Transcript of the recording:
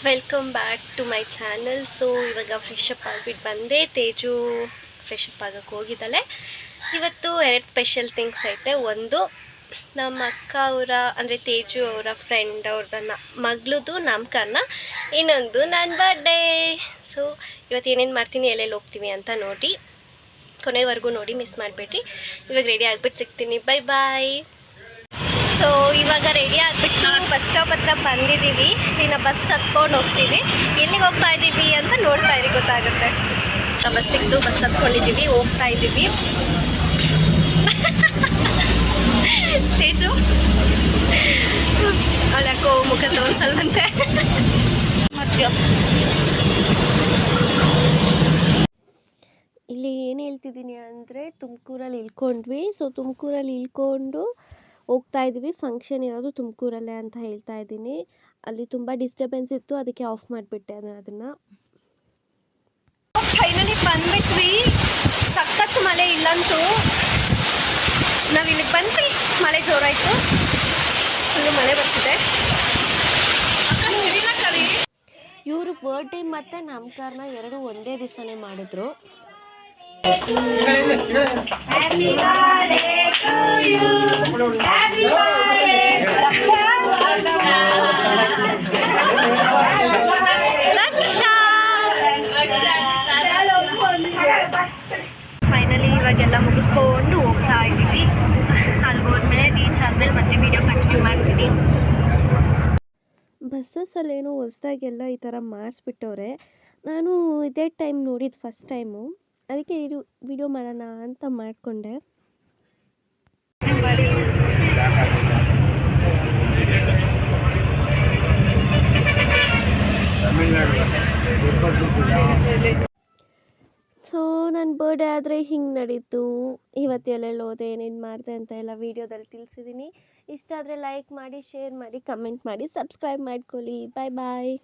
Welcome back to my channel. So ಇವಾಗ fresh up ಆಗಿಬಿಟ್ಟು ಬಂದೆ. ತೇಜು ಫ್ರೆಶಪ್ ಆಗೋಕ್ಕೆ ಹೋಗಿದ್ದಾಳೆ. ಇವತ್ತು ಎರಡು ಸ್ಪೆಷಲ್ ಥಿಂಗ್ಸ್ ಐತೆ. ಒಂದು ನಮ್ಮ ಅಕ್ಕ ಅವರ ಅಂದರೆ ತೇಜು ಅವರ ಫ್ರೆಂಡ್ ಅವ್ರನ್ನ ಮಗಳದು ನಾಮಕರಣ, ಇನ್ನೊಂದು ನನ್ನ ಬರ್ಡೇ. ಸೊ ಇವತ್ತು ಏನೇನು ಮಾಡ್ತೀನಿ, ಎಲ್ಲೆಲ್ಲಿ ಹೋಗ್ತೀವಿ ಅಂತ ನೋಡಿ, ಕೊನೆವರೆಗೂ ನೋಡಿ, ಮಿಸ್ ಮಾಡಿಬಿಟ್ರಿ. ಇವಾಗ ರೆಡಿ ಆಗಿಬಿಟ್ಟು ಸಿಗ್ತೀನಿ. Bye bye. ಸೊ ಇವಾಗ ರೆಡಿ ಆಗಿಬಿಟ್ಟು ಬಸ್ ಸ್ಟಾಪ್ ಹತ್ರ ಬಂದಿದ್ದೀವಿ. ಇನ್ನು ಬಸ್ ಹತ್ಕೊಂಡು ಹೋಗ್ತೀವಿ. ಎಲ್ಲಿಗೆ ಹೋಗ್ತಾ ಇದ್ದೀವಿ ಅಂತ ನೋಡ್ತಾ ಇರಿ, ಗೊತ್ತಾಗುತ್ತೆ. ಬಸ್ ಸಿಕ್ತು, ಬಸ್ ಹತ್ಕೊಂಡಿದ್ದೀವಿ, ಹೋಗ್ತಾ ಇದ್ದೀವಿ. ತೇಜು ಅವಳಕ್ಕೋ ಮುಖ ತೋರಿಸಲ್ವಂತೆ. ಮಧ್ಯ ಇಲ್ಲಿ ಏನು ಹೇಳ್ತಿದ್ದೀನಿ ಅಂದರೆ, ತುಮಕೂರಲ್ಲಿ ಇಳ್ಕೊಂಡ್ವಿ. ಸೊ ತುಮಕೂರಲ್ಲಿ ಇಳ್ಕೊಂಡು ಹೋಗ್ತಾ ಇದ್ದೀವಿ. ಫಂಕ್ಷನ್ ಇರೋದು ತುಮಕೂರಲ್ಲೇ ಅಂತ ಹೇಳ್ತಾ ಇದ್ದೀನಿ. ಅಲ್ಲಿ ತುಂಬ ಡಿಸ್ಟರ್ಬೆನ್ಸ್ ಇತ್ತು, ಅದಕ್ಕೆ ಆಫ್ ಮಾಡಿಬಿಟ್ಟೆ ಅದನ್ನು. ಫೈನಲಿ ಬಂದ್ಬಿಟ್ವಿ. ಸಖತ್ ಮಳೆ ಇಲ್ಲಂತೂ. ನಾವು ಇಲ್ಲಿಗೆ ಬಂದ್ವಿ, ಮಳೆ ಜೋರಾಯಿತು, ಫುಲ್ಲು ಮಳೆ ಬರ್ತಿದೆ. ಇವರು ಬರ್ಡೇ ಮತ್ತು ನಾಮಕರಣ ಎರಡು ಒಂದೇ ದಿವಸನೇ ಮಾಡಿದ್ರು. ಫೈನಲಿ ಇವಾಗೆಲ್ಲ ಮುಗಿಸ್ಕೊಂಡು ಹೋಗ್ತಾ ಇದ್ದೀವಿ. ಅಲ್ಲಿ ಹೋದ್ಮೇಲೆ ರೀಚ್ ಆದಮೇಲೆ ಮತ್ತೆ ವಿಡಿಯೋ ಕಂಟಿನ್ಯೂ ಮಾಡ್ತೀನಿ. ಬಸ್ಸಸ್ಸಲ್ಲೇನೋ ಹೊಸ್ದಾಗೆಲ್ಲ ಈ ಥರ ಮಾಡಿಸ್ಬಿಟ್ಟವ್ರೆ. ನಾನು ಇದೇ ಟೈಮ್ ನೋಡಿದ್ದು ಫಸ್ಟ್ ಟೈಮು, ಅದಕ್ಕೆ ಇದು ವಿಡಿಯೋ ಮಾಡೋಣ ಅಂತ ಮಾಡಿಕೊಂಡೆ. ಸೊ ನನ್ನ ಬರ್ಡೇ ಆದರೆ ಹಿಂಗೆ ನಡೀತು. ಇವತ್ತು ಎಲ್ಲೆಲ್ಲಿ ಹೋದೆ, ಏನೇನು ಮಾಡಿದೆ ಅಂತ ಎಲ್ಲ ವೀಡಿಯೋದಲ್ಲಿ ತಿಳಿಸಿದ್ದೀನಿ. ಇಷ್ಟ ಆದರೆ ಲೈಕ್ ಮಾಡಿ, ಶೇರ್ ಮಾಡಿ, ಕಮೆಂಟ್ ಮಾಡಿ, ಸಬ್ಸ್ಕ್ರೈಬ್ ಮಾಡ್ಕೊಳ್ಳಿ. ಬಾಯ್ ಬಾಯ್.